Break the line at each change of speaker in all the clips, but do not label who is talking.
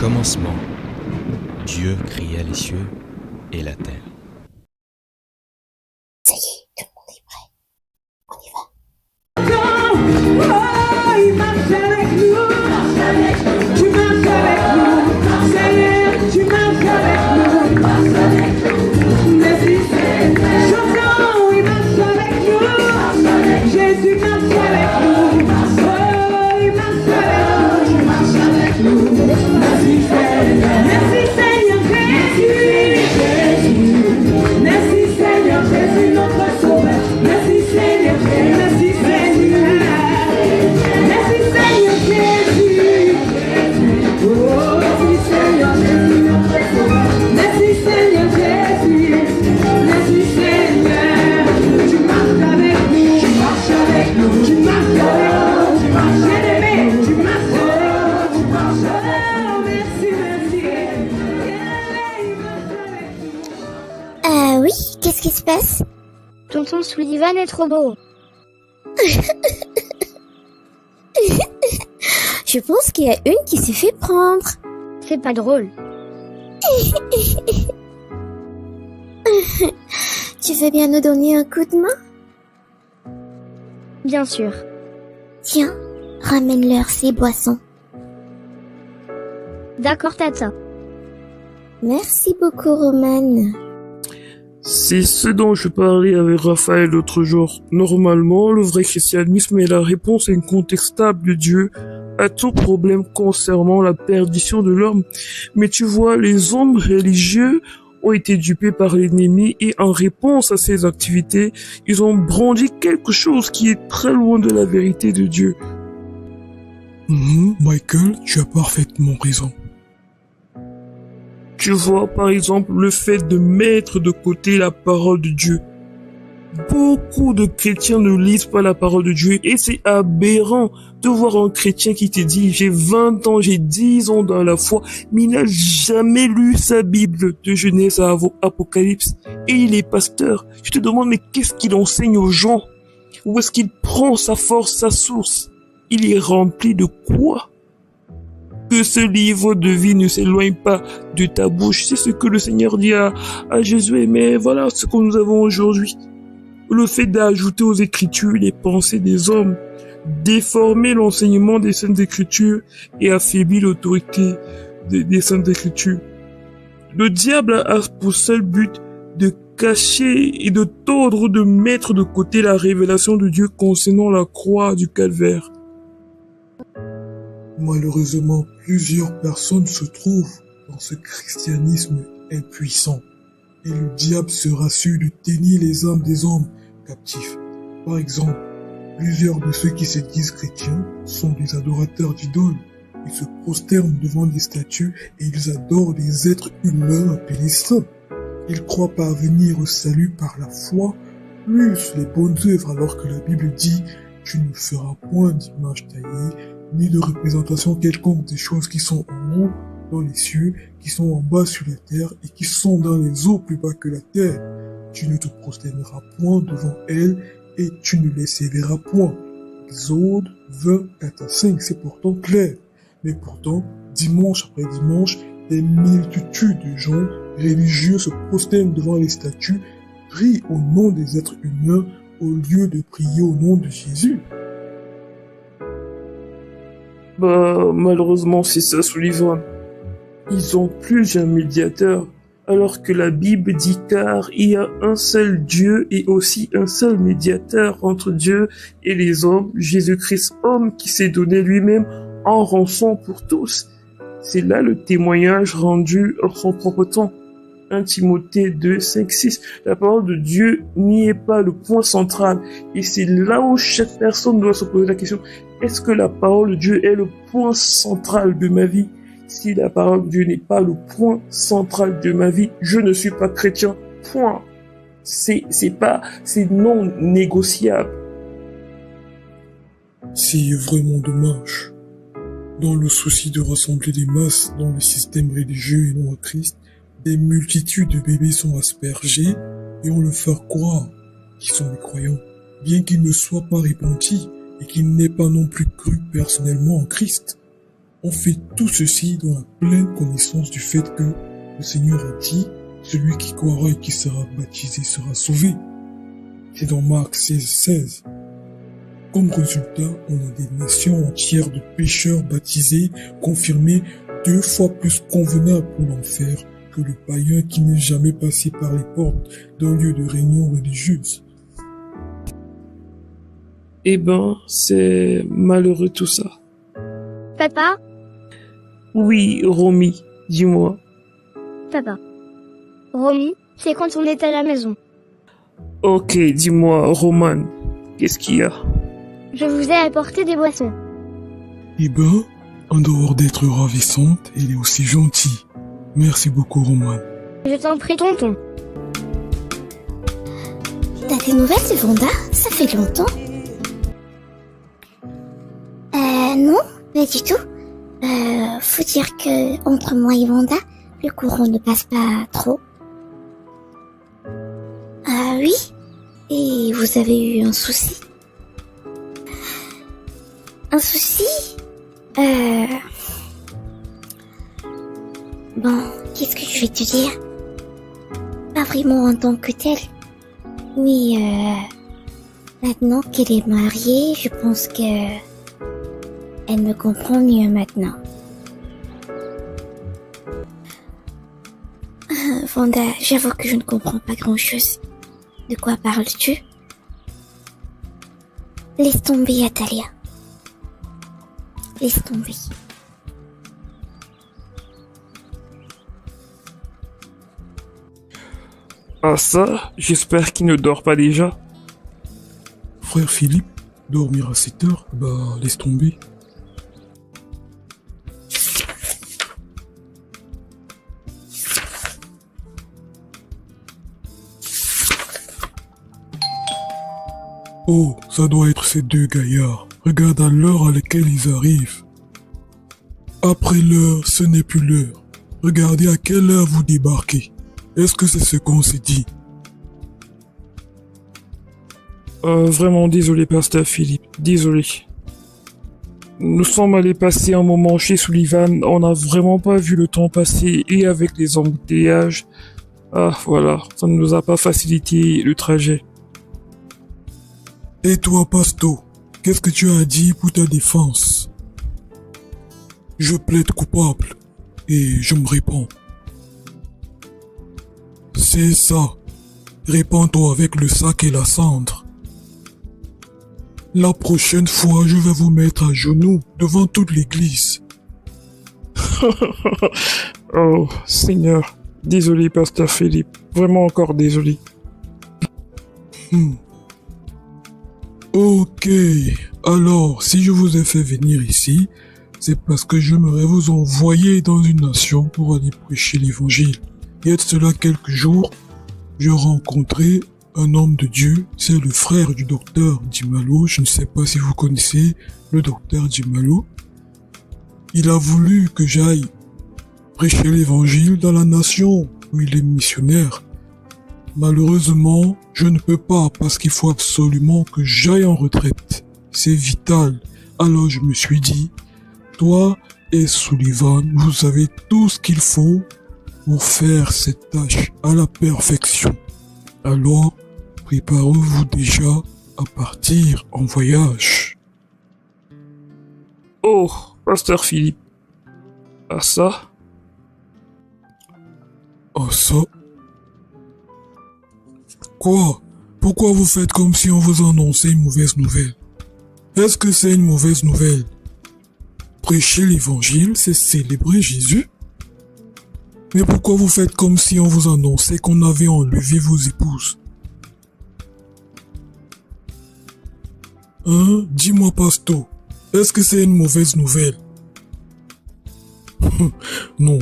Commencement, Dieu créa les cieux et la terre.
Ça y est, tout le monde est prêt. On y va.
Oh, il marche avec nous. Tu marches avec nous. Seigneur, tu marches avec nous. Merci, Seigneur. Chantons, il marche avec nous. Jésus marche avec nous. Oh, il marche avec nous. Merci, Seigneur. Merci, Seigneur Jésus. Merci, Seigneur Jésus, notre Sauveur. Merci, Seigneur Jésus. Merci, Seigneur. Merci, Seigneur Jésus. Oh, merci, Seigneur Jésus, notre Sauveur. Merci, Seigneur Jésus. Merci, Seigneur. Tu marches avec nous. Tu marches avec nous. Tu marches avec nous. Tu marches bien-aimé. Tu marches avec nous. Tu marches avec nous. Merci, merci. Il marche avec nous.
Oui, qu'est-ce qui se passe?
Tonton Sullivan est trop beau.
Je pense qu'il y a une qui s'est fait prendre.
C'est pas drôle.
Tu veux bien nous donner un coup de main?
Bien sûr.
Tiens, ramène-leur ces boissons.
D'accord, tata.
Merci beaucoup, Romane.
C'est ce dont je parlais avec Raphaël l'autre jour. Normalement, le vrai christianisme est la réponse incontestable de Dieu à tout problème concernant la perdition de l'homme. Mais tu vois, les hommes religieux ont été dupés par l'ennemi et en réponse à ces activités, ils ont brandi quelque chose qui est très loin de la vérité de Dieu.
Michael, tu as parfaitement raison.
Tu vois, par exemple, le fait de mettre de côté la parole de Dieu. Beaucoup de chrétiens ne lisent pas la parole de Dieu et c'est aberrant de voir un chrétien qui te dit j'ai 20 ans, j'ai 10 ans dans la foi, mais il n'a jamais lu sa Bible de Genèse à Apocalypse et il est pasteur. Je te demande mais qu'est-ce qu'il enseigne aux gens? Où est-ce qu'il prend sa force, sa source? Il est rempli de quoi? Que ce livre de vie ne s'éloigne pas de ta bouche. C'est ce que le Seigneur dit à Jésus. Mais voilà ce que nous avons aujourd'hui. Le fait d'ajouter aux Écritures les pensées des hommes, déformer l'enseignement des Saintes Écritures et affaiblir l'autorité des Saintes Écritures. Le diable a pour seul but de cacher et de tordre, de mettre de côté la révélation de Dieu concernant la croix du calvaire.
Malheureusement, plusieurs personnes se trouvent dans ce christianisme impuissant. Et le diable se rassure de tenir les âmes des hommes captifs. Par exemple, plusieurs de ceux qui se disent chrétiens sont des adorateurs d'idoles. Ils se prosternent devant des statues et ils adorent des êtres humains appelés saints. Ils croient parvenir au salut par la foi, plus les bonnes œuvres, alors que la Bible dit « Tu ne feras point d'image taillée, ni de représentation quelconque des choses qui sont en haut dans les cieux, qui sont en bas sur la terre et qui sont dans les eaux plus bas que la terre. Tu ne te prosterneras point devant elles et tu ne les serviras point. » Exode 20, 4 à 5, c'est pourtant clair. Mais pourtant, dimanche après dimanche, des multitudes de gens religieux se prosternent devant les statues, prient au nom des êtres humains au lieu de prier au nom de Jésus.
Malheureusement, c'est ça, Sullivan. Ils ont plus un médiateur, alors que la Bible dit car il y a un seul Dieu et aussi un seul médiateur entre Dieu et les hommes, Jésus-Christ homme qui s'est donné lui-même en rançon pour tous. C'est là le témoignage rendu en son propre temps. 1 Timothée 2, 5, 6. La parole de Dieu n'y est pas le point central. Et c'est là où chaque personne doit se poser la question. Est-ce que la parole de Dieu est le point central de ma vie? Si la parole de Dieu n'est pas le point central de ma vie, je ne suis pas chrétien. Point. C'est non négociable.
C'est vraiment dommage. Dans le souci de rassembler les masses dans le système religieux et non à Christ, des multitudes de bébés sont aspergés et on leur fait croire qu'ils sont des croyants, bien qu'ils ne soient pas repentis et qu'ils n'aient pas non plus cru personnellement en Christ. On fait tout ceci dans la pleine connaissance du fait que le Seigneur a dit, celui qui croira et qui sera baptisé sera sauvé. C'est dans Marc 16. Comme résultat, on a des nations entières de pécheurs baptisés, confirmés 2 fois plus convenables pour l'enfer que le païen qui n'est jamais passé par les portes d'un lieu de réunion religieuse.
Eh ben, c'est malheureux tout ça.
Papa,
Oui, Romy, dis-moi.
papa. Romy, c'est quand on est à la maison.
Ok, dis-moi, Roman, qu'est-ce qu'il y a?
Je vous ai apporté des boissons.
Eh ben, en dehors d'être ravissante, elle est aussi gentille. Merci beaucoup, Roman.
Je t'en prie, tonton.
T'as des nouvelles de Vanda? Ça fait longtemps. Non, pas du tout. Faut dire que entre moi et Vanda, le courant ne passe pas trop. Ah oui? Et vous avez eu un souci? Un souci? Bon, qu'est-ce que je vais te dire? Pas vraiment en tant que tel. Mais maintenant qu'elle est mariée, je pense que elle me comprend mieux maintenant. Vanda, j'avoue que je ne comprends pas grand-chose. De quoi parles-tu? Laisse tomber, Atalia. Laisse tomber.
Ah ça, j'espère qu'il ne dort pas déjà.
Frère Philippe, dormir à 7 heures, bah laisse tomber. Oh, ça doit être ces 2 gaillards. Regarde à l'heure à laquelle ils arrivent. Après l'heure, ce n'est plus l'heure. Regardez à quelle heure vous débarquez. Est-ce que c'est ce qu'on s'est dit?
Vraiment désolé, pasteur Philippe, désolé. Nous sommes allés passer un moment chez Sullivan, on n'a vraiment pas vu le temps passer et avec les embouteillages, voilà, ça ne nous a pas facilité le trajet.
Et toi, Pasto, qu'est-ce que tu as dit pour ta défense? Je plaide coupable et je me réponds. C'est ça. Réponds-toi avec le sac et la cendre. La prochaine fois, je vais vous mettre à genoux devant toute l'église.
Oh, Seigneur, désolé, pasteur Philippe, vraiment encore désolé.
Ok, alors si je vous ai fait venir ici, c'est parce que j'aimerais vous envoyer dans une nation pour aller prêcher l'évangile. Il y a de cela quelques jours, j'ai rencontré un homme de Dieu, c'est le frère du docteur Dimalo, je ne sais pas si vous connaissez le docteur Dimalo. Il a voulu que j'aille prêcher l'évangile dans la nation où il est missionnaire. Malheureusement, je ne peux pas parce qu'il faut absolument que j'aille en retraite. C'est vital. Alors je me suis dit, toi et Sullivan, vous avez tout ce qu'il faut pour faire cette tâche à la perfection. Alors, préparez-vous déjà à partir en voyage.
Oh, pasteur Philippe. Ah ça?
Oh ça? Quoi? Pourquoi vous faites comme si on vous annonçait une mauvaise nouvelle? Est-ce que c'est une mauvaise nouvelle? Prêcher l'évangile, c'est célébrer Jésus? Mais pourquoi vous faites comme si on vous annonçait qu'on avait enlevé vos épouses? Hein? Dis-moi, Pasto, est-ce que c'est une mauvaise nouvelle? Non,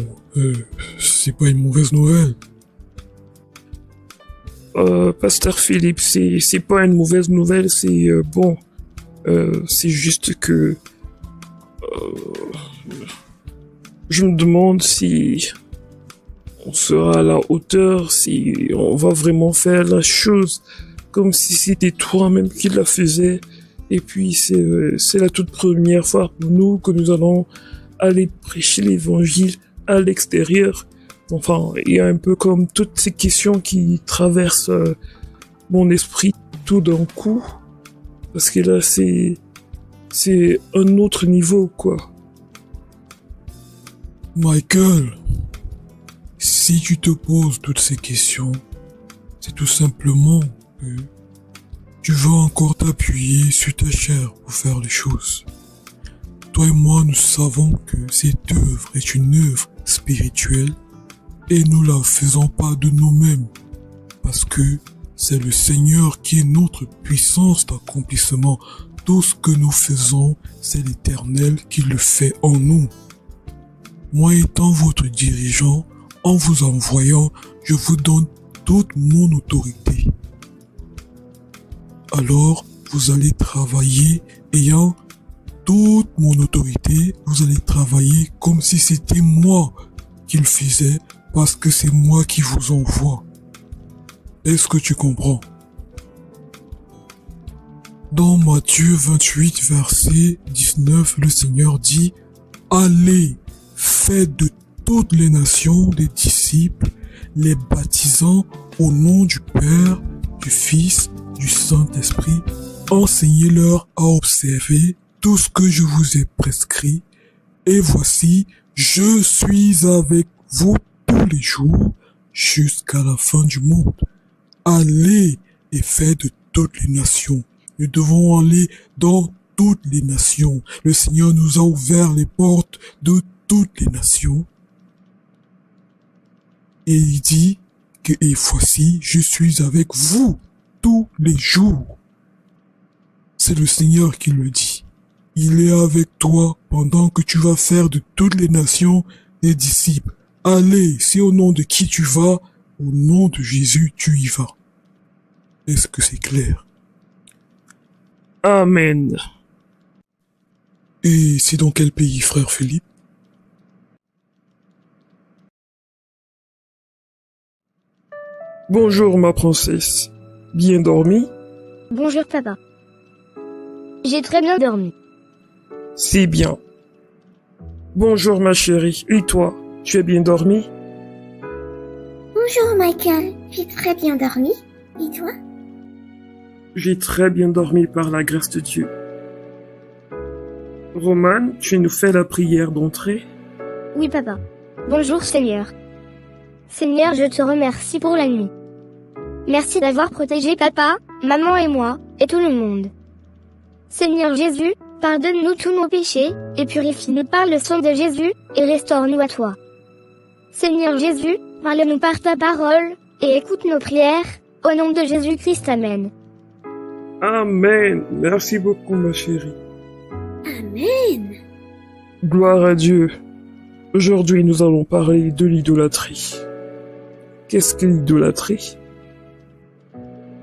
c'est pas une mauvaise nouvelle.
Pasteur Philippe, c'est pas une mauvaise nouvelle, c'est bon. C'est juste que je me demande si on sera à la hauteur, si on va vraiment faire la chose comme si c'était toi-même qui la faisais. Et puis c'est la toute première fois pour nous que nous allons aller prêcher l'évangile à l'extérieur. Enfin, il y a un peu comme toutes ces questions qui traversent mon esprit tout d'un coup. Parce que là, c'est un autre niveau, quoi.
Michael, si tu te poses toutes ces questions, c'est tout simplement que tu vas encore t'appuyer sur ta chair pour faire les choses. Toi et moi, nous savons que cette œuvre est une œuvre spirituelle et nous la faisons pas de nous-mêmes parce que c'est le Seigneur qui est notre puissance d'accomplissement. Tout ce que nous faisons, c'est l'Éternel qui le fait en nous. Moi étant votre dirigeant, en vous envoyant, je vous donne toute mon autorité. Alors, vous allez travailler ayant toute mon autorité, vous allez travailler comme si c'était moi qui le faisais parce que c'est moi qui vous envoie. Est-ce que tu comprends? Dans Matthieu 28, verset 19, le Seigneur dit « Allez, faites de toutes les nations des disciples, les baptisant au nom du Père, du Fils, du Saint-Esprit. Enseignez-leur à observer tout ce que je vous ai prescrit. Et voici, je suis avec vous tous les jours jusqu'à la fin du monde. Allez et faites de toutes les nations. » Nous devons aller dans toutes les nations. Le Seigneur nous a ouvert les portes de toutes les nations. Et il dit que, et voici, je suis avec vous tous les jours. C'est le Seigneur qui le dit. Il est avec toi pendant que tu vas faire de toutes les nations des disciples. Allez, c'est au nom de qui tu vas, au nom de Jésus, tu y vas. Est-ce que c'est clair?
Amen.
Et c'est dans quel pays, frère Philippe?
Bonjour ma princesse. Bien dormi?
Bonjour papa. J'ai très bien dormi.
C'est bien. Bonjour ma chérie. Et toi, tu as bien dormi?
Bonjour Michael, j'ai très bien dormi. Et toi?
J'ai très bien dormi par la grâce de Dieu. Roman, tu nous fais la prière d'entrée?
Oui papa. Bonjour Seigneur. Seigneur, je te remercie pour la nuit. Merci d'avoir protégé papa, maman et moi, et tout le monde. Seigneur Jésus, pardonne-nous tous nos péchés, et purifie-nous par le sang de Jésus, et restaure-nous à toi. Seigneur Jésus, parle-nous par ta parole, et écoute nos prières, au nom de Jésus-Christ, Amen.
Amen. Merci beaucoup ma chérie.
Amen.
Gloire à Dieu. Aujourd'hui, nous allons parler de l'idolâtrie. Qu'est-ce que l'idolâtrie?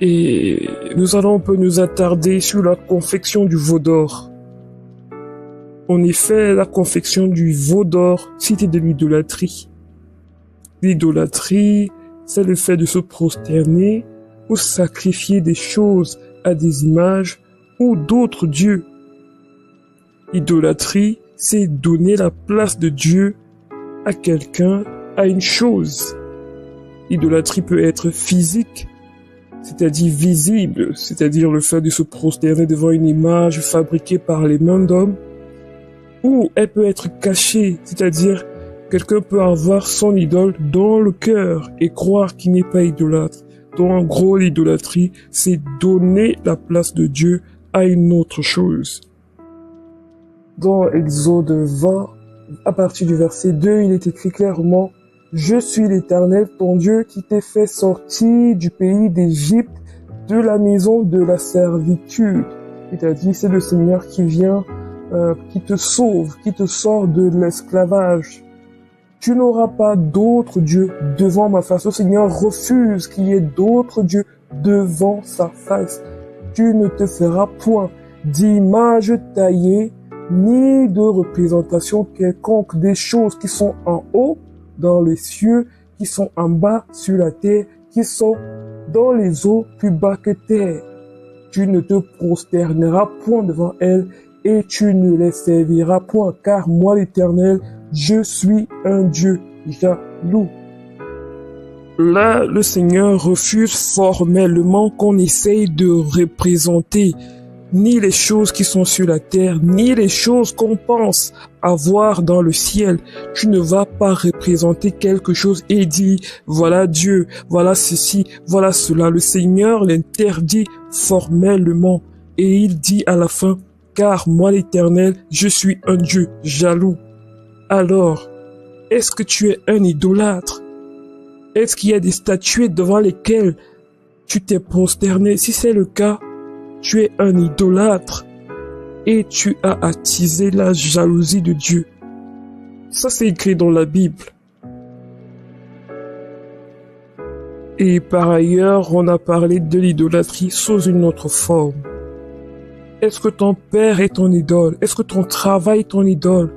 Et nous allons un peu nous attarder sur la confection du veau d'or. En effet, la confection du veau d'or, c'était de l'idolâtrie. L'idolâtrie, c'est le fait de se prosterner ou sacrifier des choses à des images ou d'autres dieux. L'idolâtrie, c'est donner la place de Dieu à quelqu'un, à une chose. L'idolâtrie peut être physique, c'est-à-dire visible, c'est-à-dire le fait de se prosterner devant une image fabriquée par les mains d'hommes, ou elle peut être cachée, c'est-à-dire quelqu'un peut avoir son idole dans le cœur et croire qu'il n'est pas idolâtre. Donc en gros, l'idolâtrie, c'est donner la place de Dieu à une autre chose. Dans Exode 20, à partir du verset 2, il est écrit clairement « Je suis l'Éternel, ton Dieu, qui t'ai fait sortir du pays d'Égypte, de la maison de la servitude. » C'est-à-dire, c'est le Seigneur qui vient, qui te sauve, qui te sort de l'esclavage. Tu n'auras pas d'autres dieux devant ma face. Le Seigneur refuse qu'il y ait d'autres dieux devant sa face. Tu ne te feras point d'image taillée, ni de représentation quelconque des choses qui sont en haut, dans les cieux, qui sont en bas, sur la terre, qui sont dans les eaux plus bas que terre. Tu ne te prosterneras point devant elles, et tu ne les serviras point, car moi l'Éternel, je suis un Dieu jaloux. Là, le Seigneur refuse formellement qu'on essaye de représenter ni les choses qui sont sur la terre, ni les choses qu'on pense avoir dans le ciel. Tu ne vas pas représenter quelque chose et dire, voilà Dieu, voilà ceci, voilà cela. Le Seigneur l'interdit formellement et il dit à la fin, car moi l'Éternel, je suis un Dieu jaloux. Alors, est-ce que tu es un idolâtre? Est-ce qu'il y a des statues devant lesquelles tu t'es prosterné? Si c'est le cas, tu es un idolâtre et tu as attisé la jalousie de Dieu. Ça, c'est écrit dans la Bible. Et par ailleurs, on a parlé de l'idolâtrie sous une autre forme. Est-ce que ton père est ton idole? Est-ce que ton travail est ton idole?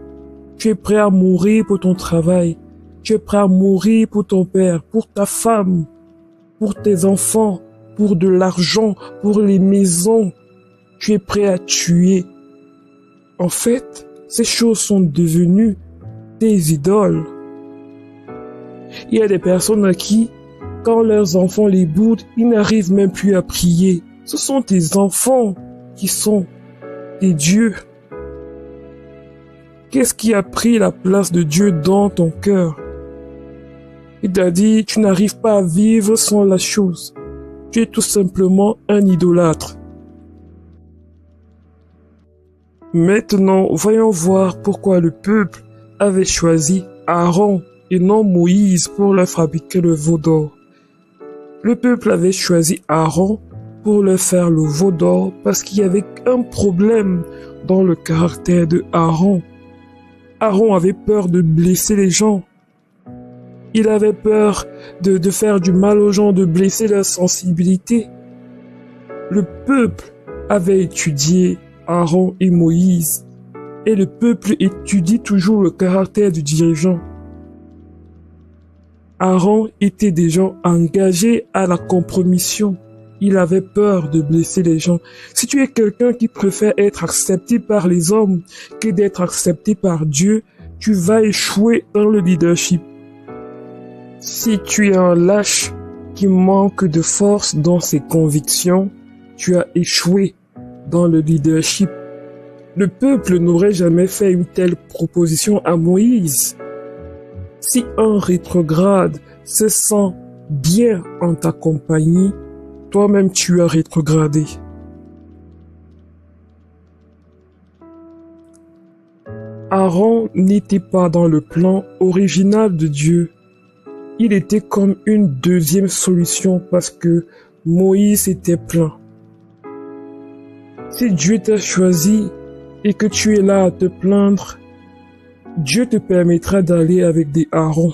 Tu es prêt à mourir pour ton travail. Tu es prêt à mourir pour ton père, pour ta femme, pour tes enfants, pour de l'argent, pour les maisons. Tu es prêt à tuer. En fait, ces choses sont devenues tes idoles. Il y a des personnes à qui, quand leurs enfants les boudent, ils n'arrivent même plus à prier. Ce sont tes enfants qui sont tes dieux. Qu'est-ce qui a pris la place de Dieu dans ton cœur? Il t'a dit, tu n'arrives pas à vivre sans la chose. Tu es tout simplement un idolâtre. Maintenant, voyons voir pourquoi le peuple avait choisi Aaron et non Moïse pour leur fabriquer le veau d'or. Le peuple avait choisi Aaron pour leur faire le veau d'or parce qu'il y avait un problème dans le caractère de Aaron. Aaron avait peur de blesser les gens. Il avait peur de faire du mal aux gens, de blesser leur sensibilité. Le peuple avait étudié Aaron et Moïse, et le peuple étudie toujours le caractère du dirigeant. Aaron était déjà engagé à la compromission. Il avait peur de blesser les gens. Si tu es quelqu'un qui préfère être accepté par les hommes que d'être accepté par Dieu, tu vas échouer dans le leadership. Si tu es un lâche qui manque de force dans ses convictions, tu as échoué dans le leadership. Le peuple n'aurait jamais fait une telle proposition à Moïse. Si un rétrograde se sent bien en ta compagnie, toi-même tu as rétrogradé. Aaron n'était pas dans le plan original de Dieu. Il était comme une deuxième solution parce que Moïse était plein. Si Dieu t'a choisi et que tu es là à te plaindre, Dieu te permettra d'aller avec des Aaron.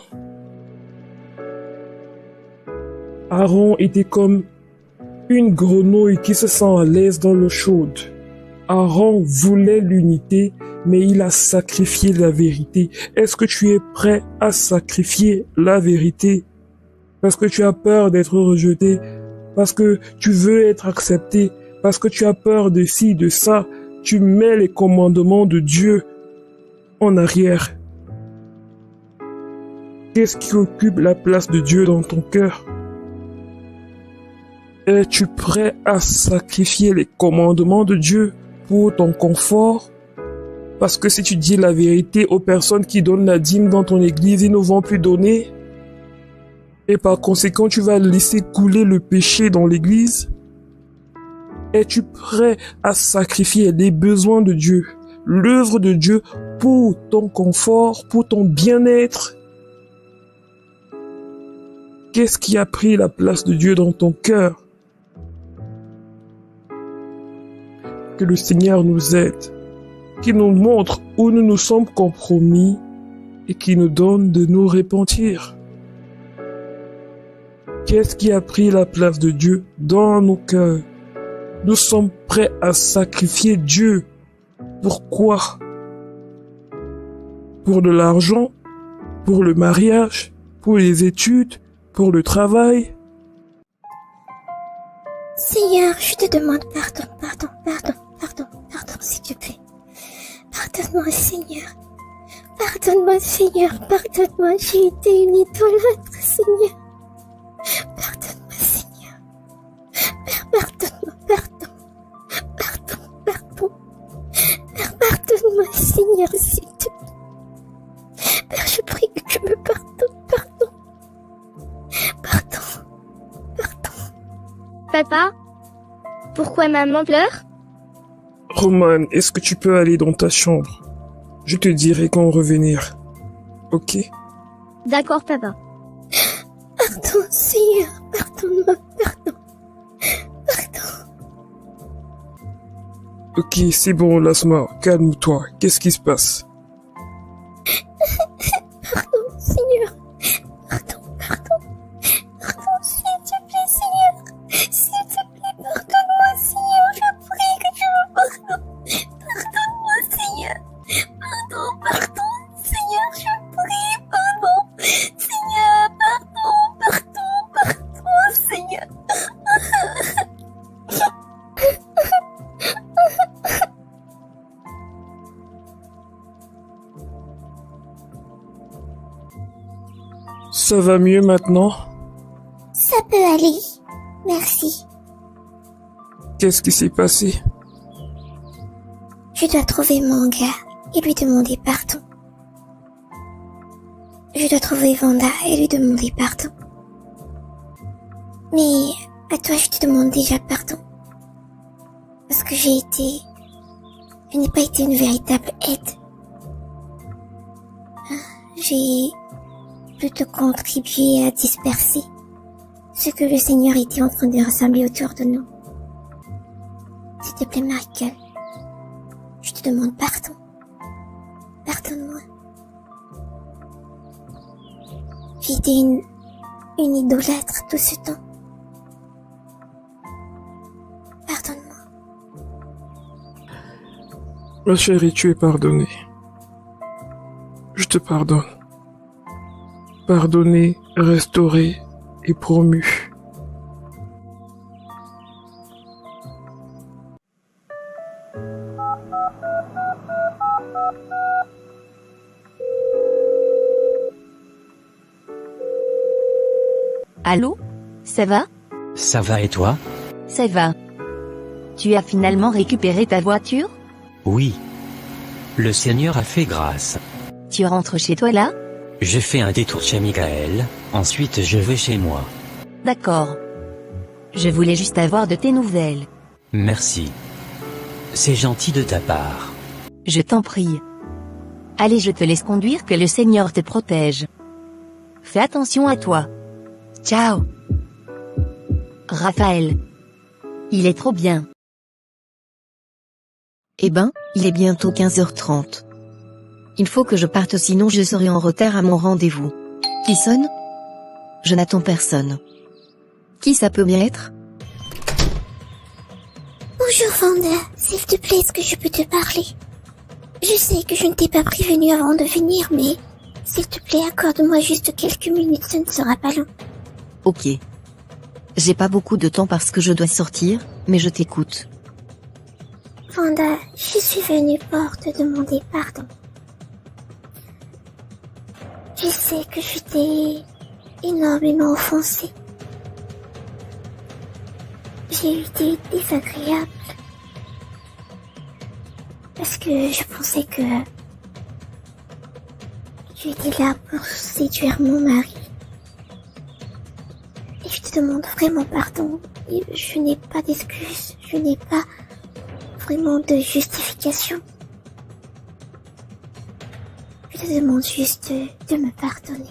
Aaron était comme une grenouille qui se sent à l'aise dans l'eau chaude. Aaron voulait l'unité, mais il a sacrifié la vérité. Est-ce que tu es prêt à sacrifier la vérité? Parce que tu as peur d'être rejeté, parce que tu veux être accepté, parce que tu as peur de ci, de ça, tu mets les commandements de Dieu en arrière. Qu'est-ce qui occupe la place de Dieu dans ton cœur? Es-tu prêt à sacrifier les commandements de Dieu pour ton confort? Parce que si tu dis la vérité aux personnes qui donnent la dîme dans ton église, ils ne vont plus donner. Et par conséquent, tu vas laisser couler le péché dans l'église. Es-tu prêt à sacrifier les besoins de Dieu, l'œuvre de Dieu pour ton confort, pour ton bien-être? Qu'est-ce qui a pris la place de Dieu dans ton cœur? Que le Seigneur nous aide, qu'il nous montre où nous nous sommes compromis et qu'il nous donne de nous repentir. Qu'est-ce qui a pris la place de Dieu dans nos cœurs? Nous sommes prêts à sacrifier Dieu. Pourquoi? Pour de l'argent? Pour le mariage? Pour les études? Pour le travail?
Seigneur, je te demande pardon, s'il te plaît. Pardonne-moi, Seigneur. Pardonne-moi, Seigneur. Pardonne-moi. J'ai été une idolâtre, Seigneur. Pardonne-moi, Seigneur. Père, pardonne-moi. Pardon. Pardon. Pardon. Père, pardonne-moi, Seigneur, s'il te plaît. Père, je prie que tu me pardonnes. Pardon. Pardon. Pardon.
Papa? Pourquoi maman pleure?
Roman, est-ce que tu peux aller dans ta chambre? Je te dirai quand revenir. Ok?
D'accord, papa.
Pardon, Seigneur. Pardonne-moi. Pardon. Pardon.
Ok, c'est bon, Lasma, calme-toi. Qu'est-ce qui se passe?
Pardon, Seigneur. Pardon, pardon. Pardon, s'il te plaît, Seigneur. S'il te plaît, pardonne-moi, Seigneur. Je prie que tu me pardonnes. Pardonne-moi, Seigneur. Pardon, pardon, Seigneur, je prie, pardon. Seigneur, pardon, Seigneur.
Ça va mieux maintenant?
Ça peut aller. Merci.
Qu'est-ce qui s'est passé?
Je dois trouver mon gars et lui demander pardon. Je dois trouver Vanda et lui demander pardon. Mais à toi, je te demande déjà pardon. Parce que je n'ai pas été une véritable aide. J'ai plutôt contribué à disperser ce que le Seigneur était en train de rassembler autour de nous. S'il te plaît, Michael, je te demande pardon. Pardonne-moi. J'ai été une idolâtre tout ce temps. Pardonne-moi.
Ma chérie, tu es pardonnée. Je te pardonne. Pardonné, restauré et promu.
Allô? Ça va?
Ça va et toi?
Ça va. Tu as finalement récupéré ta voiture?
Oui. Le Seigneur a fait grâce.
Tu rentres chez toi là?
Je fais un détour chez Michael, ensuite je vais chez moi.
D'accord. Je voulais juste avoir de tes nouvelles.
Merci. C'est gentil de ta part.
Je t'en prie. Allez, je te laisse conduire, que le Seigneur te protège. Fais attention à toi. Ciao. Raphaël. Il est trop bien. Eh ben, il est bientôt 15h30. Il faut que je parte, sinon je serai en retard à mon rendez-vous. Qui sonne? Je n'attends personne. Qui ça peut bien être?
Bonjour Vanda, s'il te plaît, est-ce que je peux te parler? Je sais que je ne t'ai pas prévenu avant de venir, mais s'il te plaît, accorde-moi juste quelques minutes, ça ne sera pas long.
Ok. J'ai pas beaucoup de temps parce que je dois sortir, mais je t'écoute.
Vanda, je suis venue pour te demander pardon. Je sais que je t'ai énormément offensé. J'ai été désagréable. Parce que je pensais que tu étais là pour séduire mon mari. Et je te demande vraiment pardon. Et je n'ai pas d'excuses. Je n'ai pas vraiment de justification. Je te demande juste de me pardonner.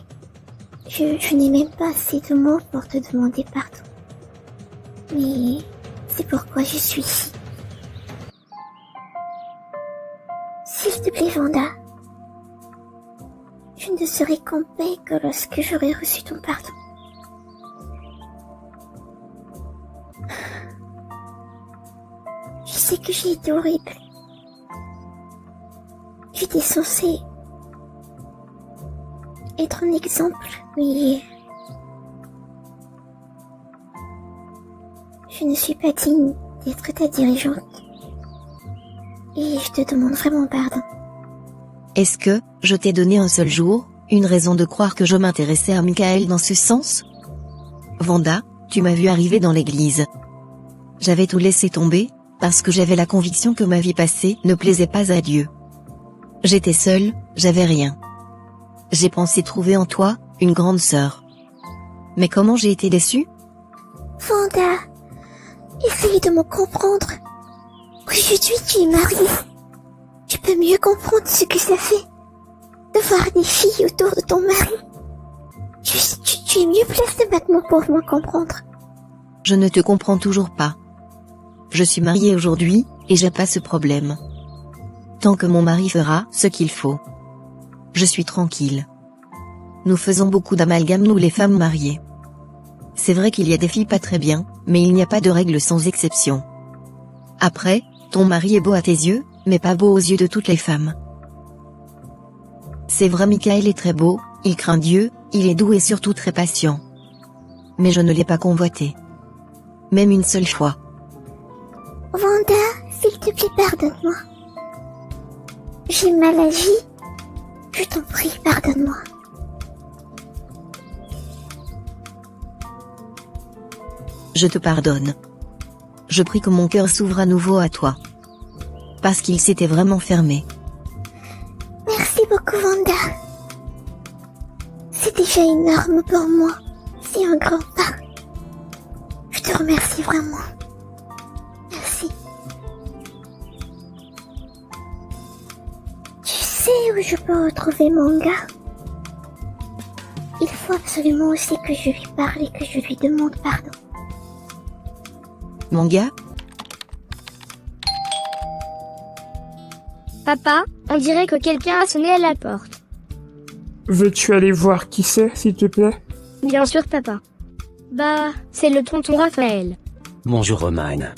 Je n'ai même pas assez de mots pour te demander pardon. Mais c'est pourquoi je suis ici. S'il te plaît, Vanda, je ne serai qu'en paix que lorsque j'aurai reçu ton pardon. Je sais que j'ai été horrible. J'étais censée être un exemple, mais je ne suis pas digne d'être ta dirigeante. Et je te demande vraiment pardon.
Est-ce que, je t'ai donné un seul jour, une raison de croire que je m'intéressais à Michael dans ce sens? Vanda, tu m'as vu arriver dans l'église. J'avais tout laissé tomber, parce que j'avais la conviction que ma vie passée ne plaisait pas à Dieu. J'étais seule, j'avais rien. J'ai pensé trouver en toi, une grande sœur. Mais comment j'ai été déçue?
Vanda, essaye de me comprendre. Aujourd'hui, tu es mariée. Tu peux mieux comprendre ce que ça fait de voir des filles autour de ton mari. Tu es mieux placée maintenant pour me comprendre.
Je ne te comprends toujours pas. Je suis mariée aujourd'hui, et j'ai pas ce problème. Tant que mon mari fera ce qu'il faut, je suis tranquille. Nous faisons beaucoup d'amalgame nous les femmes mariées. C'est vrai qu'il y a des filles pas très bien, mais il n'y a pas de règle sans exception. Après, ton mari est beau à tes yeux, mais pas beau aux yeux de toutes les femmes. C'est vrai, Michael est très beau, il craint Dieu, il est doux et surtout très patient. Mais je ne l'ai pas convoité. Même une seule fois.
Vanda, s'il te plaît, pardonne-moi. J'ai mal agi. Je t'en prie, pardonne-moi.
Je te pardonne. Je prie que mon cœur s'ouvre à nouveau à toi. Parce qu'il s'était vraiment fermé.
Merci beaucoup, Vanda. C'est déjà énorme pour moi. C'est un grand pas. Je te remercie vraiment. Merci. Tu sais où je peux retrouver mon gars? Il faut absolument aussi que je lui parle et que je lui demande pardon.
Mon gars?
Papa, on dirait que quelqu'un a sonné à la porte.
Veux-tu aller voir qui c'est, s'il te plaît?
Bien sûr, papa. Bah, c'est le tonton Raphaël.
Bonjour Romane.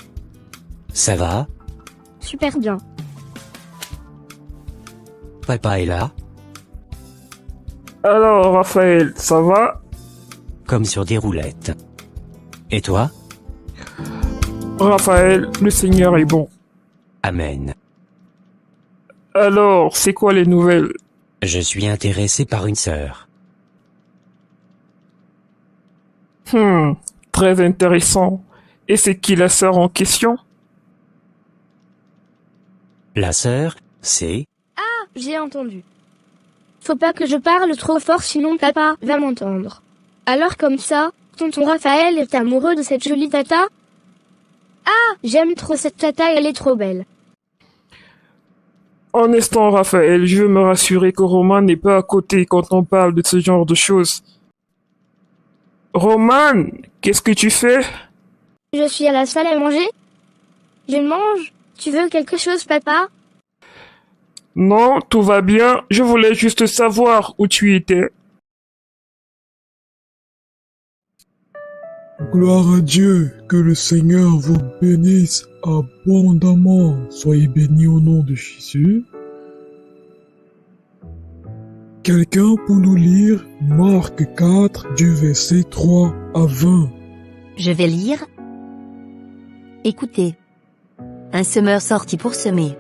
Ça va?
Super bien.
Papa est là?
Alors, Raphaël, ça va?
Comme sur des roulettes. Et toi?
Raphaël, le Seigneur est bon.
Amen.
Alors, c'est quoi les nouvelles?
Je suis intéressé par une sœur.
Très intéressant. Et c'est qui la sœur en question?
La sœur, c'est...
Ah, j'ai entendu. Faut pas que je parle trop fort sinon papa va m'entendre. Alors comme ça, tonton Raphaël est amoureux de cette jolie tata? Ah, j'aime trop cette tata, elle est trop belle.
Un instant, Raphaël, je veux me rassurer que Roman n'est pas à côté quand on parle de ce genre de choses. Roman, qu'est-ce que tu fais?
Je suis à la salle à manger. Je mange. Tu veux quelque chose, papa?
Non, tout va bien. Je voulais juste savoir où tu étais.
Gloire à Dieu, que le Seigneur vous bénisse abondamment. Soyez bénis au nom de Jésus. Quelqu'un pour nous lire Marc 4 du verset 3 à 20.
Je vais lire. Écoutez. Un semeur sortit pour semer.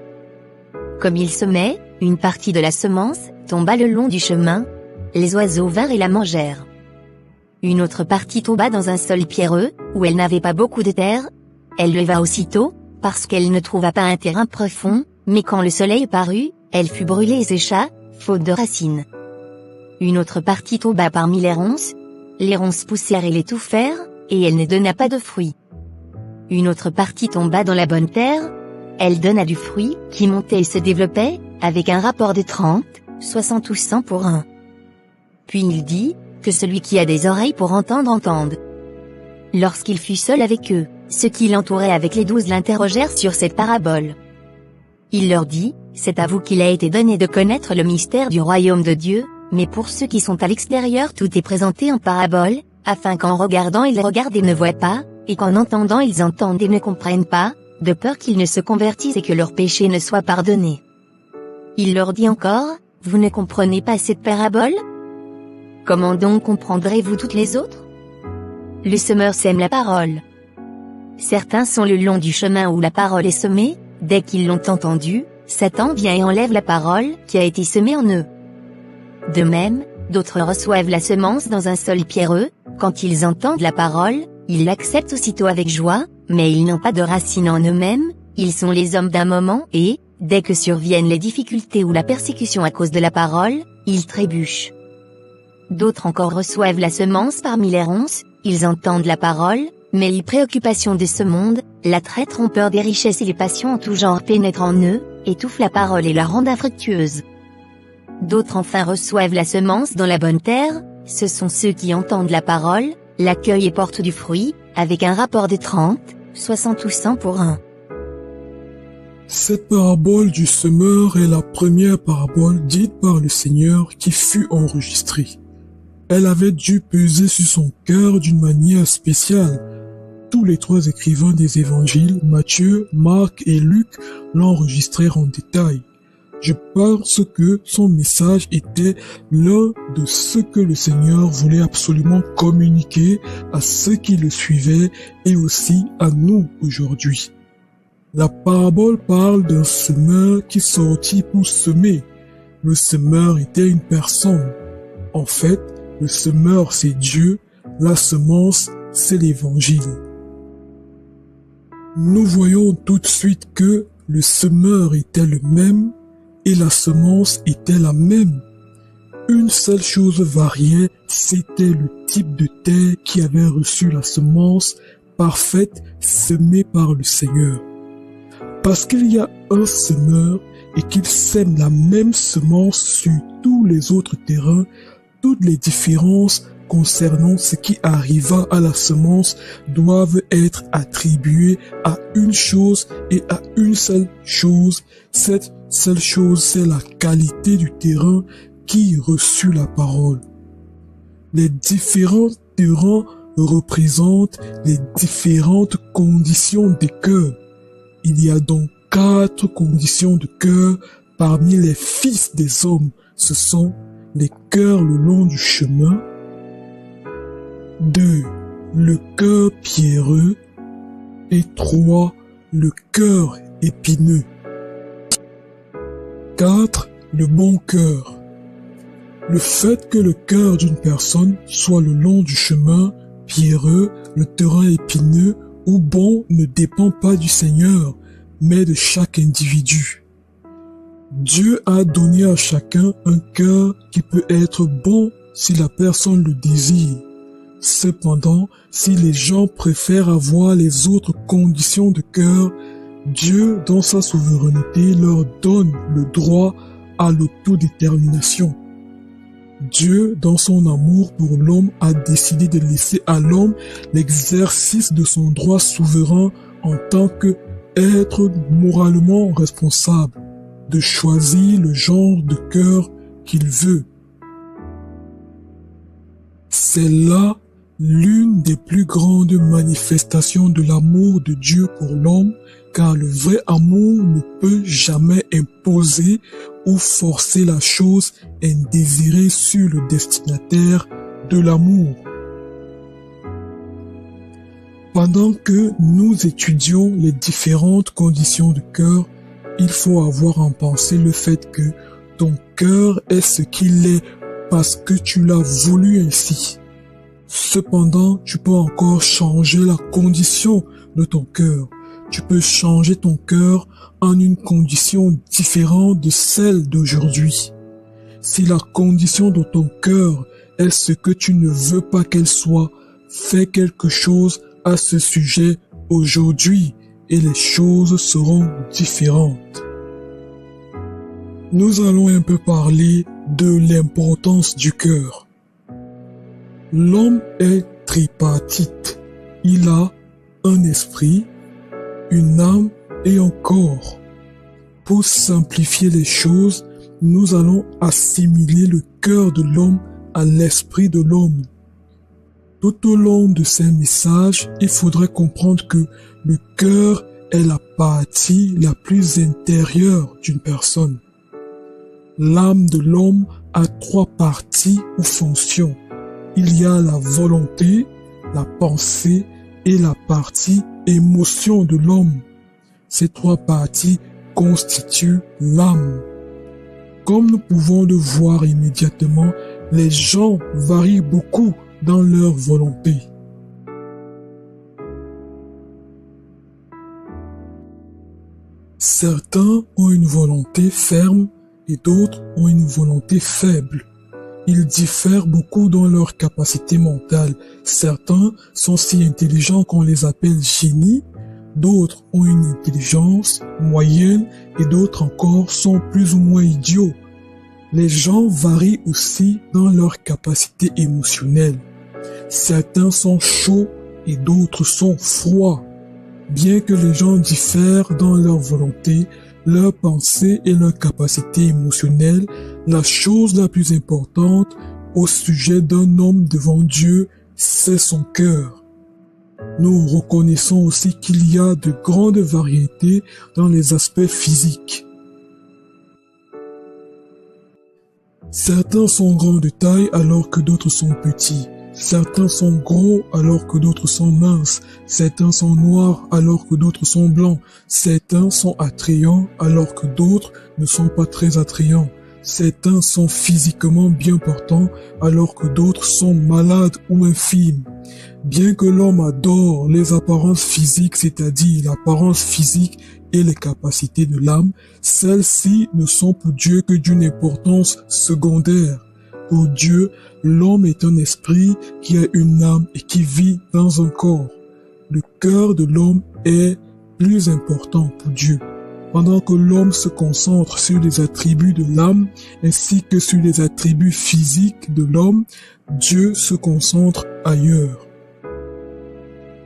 Comme il semait, une partie de la semence tomba le long du chemin. Les oiseaux vinrent et la mangèrent. Une autre partie tomba dans un sol pierreux, où elle n'avait pas beaucoup de terre. Elle leva aussitôt, parce qu'elle ne trouva pas un terrain profond, mais quand le soleil parut, elle fut brûlée et sécha, faute de racines. Une autre partie tomba parmi les ronces. Les ronces poussèrent et l'étouffèrent, et elle ne donna pas de fruits. Une autre partie tomba dans la bonne terre. Elle donna du fruit, qui montait et se développait, avec un rapport de 30, 60 ou 100 pour 1. Puis il dit, que celui qui a des oreilles pour entendre entende. Lorsqu'il fut seul avec eux, ceux qui l'entouraient avec les 12 l'interrogèrent sur cette parabole. Il leur dit, c'est à vous qu'il a été donné de connaître le mystère du royaume de Dieu, mais pour ceux qui sont à l'extérieur tout est présenté en parabole, afin qu'en regardant ils regardent et ne voient pas, et qu'en entendant ils entendent et ne comprennent pas, de peur qu'ils ne se convertissent et que leurs péchés ne soient pardonnés. Il leur dit encore, vous ne comprenez pas cette parabole? Comment donc comprendrez-vous toutes les autres? Le semeur sème la parole. Certains sont le long du chemin où la parole est semée, dès qu'ils l'ont entendue, Satan vient et enlève la parole qui a été semée en eux. De même, d'autres reçoivent la semence dans un sol pierreux, quand ils entendent la parole, ils l'acceptent aussitôt avec joie, mais ils n'ont pas de racine en eux-mêmes, ils sont les hommes d'un moment et, dès que surviennent les difficultés ou la persécution à cause de la parole, ils trébuchent. D'autres encore reçoivent la semence parmi les ronces, ils entendent la parole, mais les préoccupations de ce monde, l'attrait trompeur des richesses et les passions en tout genre pénètrent en eux, étouffent la parole et la rendent infructueuse. D'autres enfin reçoivent la semence dans la bonne terre, ce sont ceux qui entendent la parole, l'accueillent et portent du fruit, avec un rapport de 30, 60 ou 100 pour 1.
Cette parabole du semeur est la première parabole dite par le Seigneur qui fut enregistrée. Elle avait dû peser sur son cœur d'une manière spéciale. Tous les 3 écrivains des évangiles, Matthieu, Marc et Luc, l'enregistrèrent en détail. Je pense que son message était l'un de ce que le Seigneur voulait absolument communiquer à ceux qui le suivaient et aussi à nous aujourd'hui. La parabole parle d'un semeur qui sortit pour semer. Le semeur était une personne. En fait, le semeur c'est Dieu, la semence c'est l'évangile. Nous voyons tout de suite que le semeur était le même et la semence était la même. Une seule chose variait, c'était le type de terre qui avait reçu la semence parfaite semée par le Seigneur. Parce qu'il y a un semeur et qu'il sème la même semence sur tous les autres terrains, toutes les différences concernant ce qui arriva à la semence doivent être attribuées à une chose et à une seule chose. Cette seule chose, c'est la qualité du terrain qui reçut la parole. Les différents terrains représentent les différentes conditions des cœurs. Il y a donc 4 conditions de cœur parmi les fils des hommes. Ce sont les cœurs le long du chemin. 2. Le cœur pierreux. Et 3. Le cœur épineux. 4. Le bon cœur. Le fait que le cœur d'une personne soit le long du chemin, pierreux, le terrain épineux ou bon ne dépend pas du Seigneur, mais de chaque individu. Dieu a donné à chacun un cœur qui peut être bon si la personne le désire. Cependant, si les gens préfèrent avoir les autres conditions de cœur, Dieu, dans sa souveraineté, leur donne le droit à l'autodétermination. Dieu, dans son amour pour l'homme, a décidé de laisser à l'homme l'exercice de son droit souverain en tant qu'être moralement responsable, de choisir le genre de cœur qu'il veut. C'est là l'une des plus grandes manifestations de l'amour de Dieu pour l'homme, car le vrai amour ne peut jamais imposer ou forcer la chose indésirée sur le destinataire de l'amour. Pendant que nous étudions les différentes conditions de cœur, il faut avoir en pensée le fait que ton cœur est ce qu'il est parce que tu l'as voulu ainsi. Cependant, tu peux encore changer la condition de ton cœur. Tu peux changer ton cœur en une condition différente de celle d'aujourd'hui. Si la condition de ton cœur est ce que tu ne veux pas qu'elle soit, fais quelque chose à ce sujet aujourd'hui et les choses seront différentes. Nous allons un peu parler de l'importance du cœur. L'homme est tripartite. Il a un esprit, une âme et un corps. Pour simplifier les choses, nous allons assimiler le cœur de l'homme à l'esprit de l'homme. Tout au long de ces messages, il faudrait comprendre que le cœur est la partie la plus intérieure d'une personne. L'âme de l'homme a 3 parties ou fonctions. Il y a la volonté, la pensée et la partie émotion de l'homme. Ces 3 parties constitue l'âme. Comme nous pouvons le voir immédiatement, les gens varient beaucoup dans leur volonté. Certains ont une volonté ferme et d'autres ont une volonté faible. Ils diffèrent beaucoup dans leur capacité mentale. Certains sont si intelligents qu'on les appelle génies, d'autres ont une intelligence moyenne et d'autres encore sont plus ou moins idiots. Les gens varient aussi dans leur capacité émotionnelle. Certains sont chauds et d'autres sont froids. Bien que les gens diffèrent dans leur volonté, leur pensée et leur capacité émotionnelle, la chose la plus importante au sujet d'un homme devant Dieu, c'est son cœur. Nous reconnaissons aussi qu'il y a de grandes variétés dans les aspects physiques. Certains sont grands de taille alors que d'autres sont petits. Certains sont gros alors que d'autres sont minces. Certains sont noirs alors que d'autres sont blancs. Certains sont attrayants alors que d'autres ne sont pas très attrayants. Certains sont physiquement bien portants alors que d'autres sont malades ou infirmes. Bien que l'homme adore les apparences physiques, c'est-à-dire l'apparence physique et les capacités de l'âme, celles-ci ne sont pour Dieu que d'une importance secondaire. Pour Dieu, l'homme est un esprit qui a une âme et qui vit dans un corps. Le cœur de l'homme est plus important pour Dieu. Pendant que l'homme se concentre sur les attributs de l'âme ainsi que sur les attributs physiques de l'homme, Dieu se concentre ailleurs.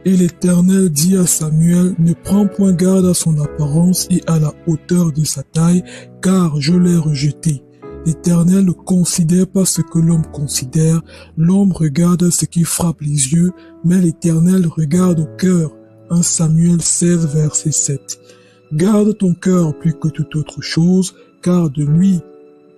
Et l'Éternel dit à Samuel, ne prends point garde à son apparence et à la hauteur de sa taille, car je l'ai rejeté. L'Éternel ne considère pas ce que l'homme considère, l'homme regarde ce qui frappe les yeux, mais l'Éternel regarde au cœur. 1 Samuel 16, verset 7. Garde ton cœur plus que toute autre chose, car de lui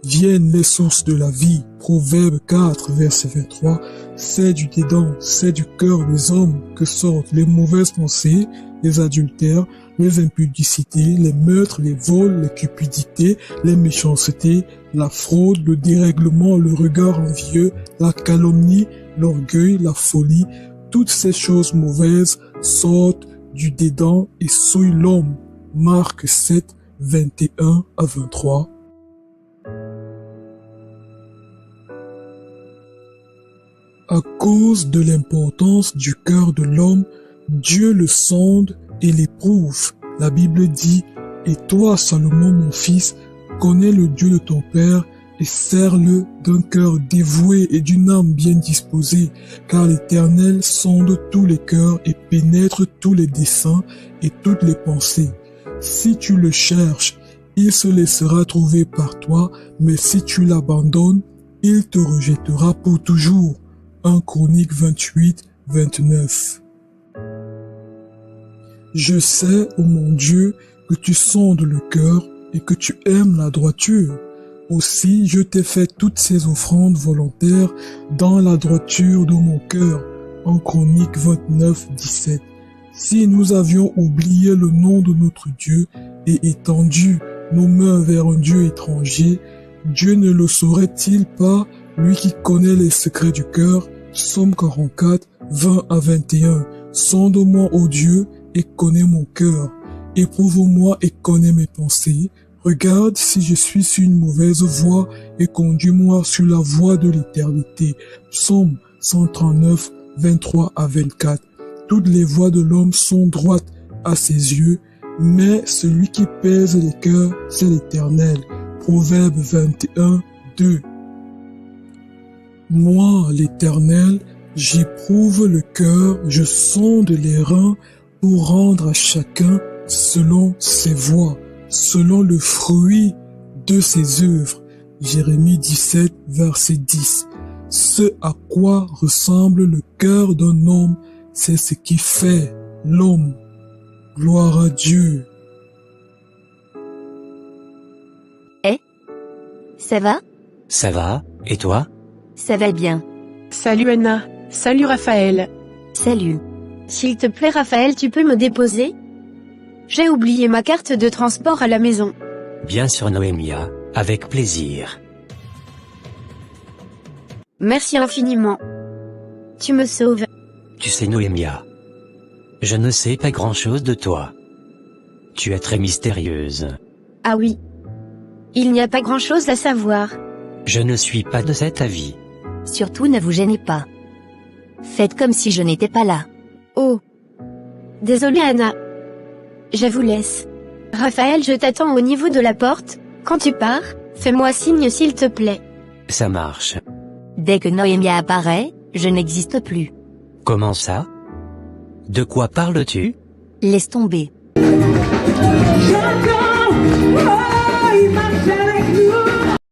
viennent les sources de la vie. Proverbe 4, verset 23. C'est du dédain, c'est du cœur des hommes que sortent les mauvaises pensées, les adultères, les impudicités, les meurtres, les vols, les cupidités, les méchancetés, la fraude, le dérèglement, le regard envieux, la calomnie, l'orgueil, la folie. Toutes ces choses mauvaises sortent du dédain et souillent l'homme. Marc 7, 21 à 23. À cause de l'importance du cœur de l'homme, Dieu le sonde et l'éprouve. La Bible dit, « Et toi, Salomon, mon fils, connais le Dieu de ton père et sers-le d'un cœur dévoué et d'une âme bien disposée, car l'Éternel sonde tous les cœurs et pénètre tous les desseins et toutes les pensées. Si tu le cherches, il se laissera trouver par toi, mais si tu l'abandonnes, il te rejettera pour toujours. » 1 Chroniques 28, 29. Je sais, ô mon Dieu, que tu sondes le cœur et que tu aimes la droiture. Aussi, je t'ai fait toutes ces offrandes volontaires dans la droiture de mon cœur. 1 Chroniques 29, 17. Si nous avions oublié le nom de notre Dieu et étendu nos mains vers un Dieu étranger, Dieu ne le saurait-il pas, lui qui connaît les secrets du cœur? Psaume 44, 20 à 21. Sonde-moi, ô Dieu, et connais mon cœur. Éprouve-moi et connais mes pensées. Regarde si je suis sur une mauvaise voie et conduis-moi sur la voie de l'éternité. Psaume 139, 23 à 24. Toutes les voies de l'homme sont droites à ses yeux, mais celui qui pèse les cœurs, c'est l'Éternel. Proverbe 21, 2. Moi, l'Éternel, j'éprouve le cœur, je sonde les reins pour rendre à chacun selon ses voies, selon le fruit de ses œuvres. Jérémie 17, verset 10. Ce à quoi ressemble le cœur d'un homme, c'est ce qui fait l'homme. Gloire à Dieu.
Ça va?
Ça va, et toi?
Ça va bien.
Salut Anna. Salut Raphaël.
Salut.
S'il te plaît Raphaël, tu peux me déposer?
J'ai oublié ma carte de transport à la maison.
Bien sûr Noémia, avec plaisir.
Merci infiniment. Tu me sauves.
Tu sais Noémia, je ne sais pas grand-chose de toi. Tu es très mystérieuse.
Ah oui. Il n'y a pas grand-chose à savoir.
Je ne suis pas de cet avis.
Surtout ne vous gênez pas. Faites comme si je n'étais pas là.
Oh. Désolée Anna. Je vous laisse. Raphaël, je t'attends au niveau de la porte. Quand tu pars, fais-moi signe s'il te plaît.
Ça marche.
Dès que Noémia apparaît, je n'existe plus.
Comment ça? De quoi parles-tu?
Laisse tomber.
J'entends, oh,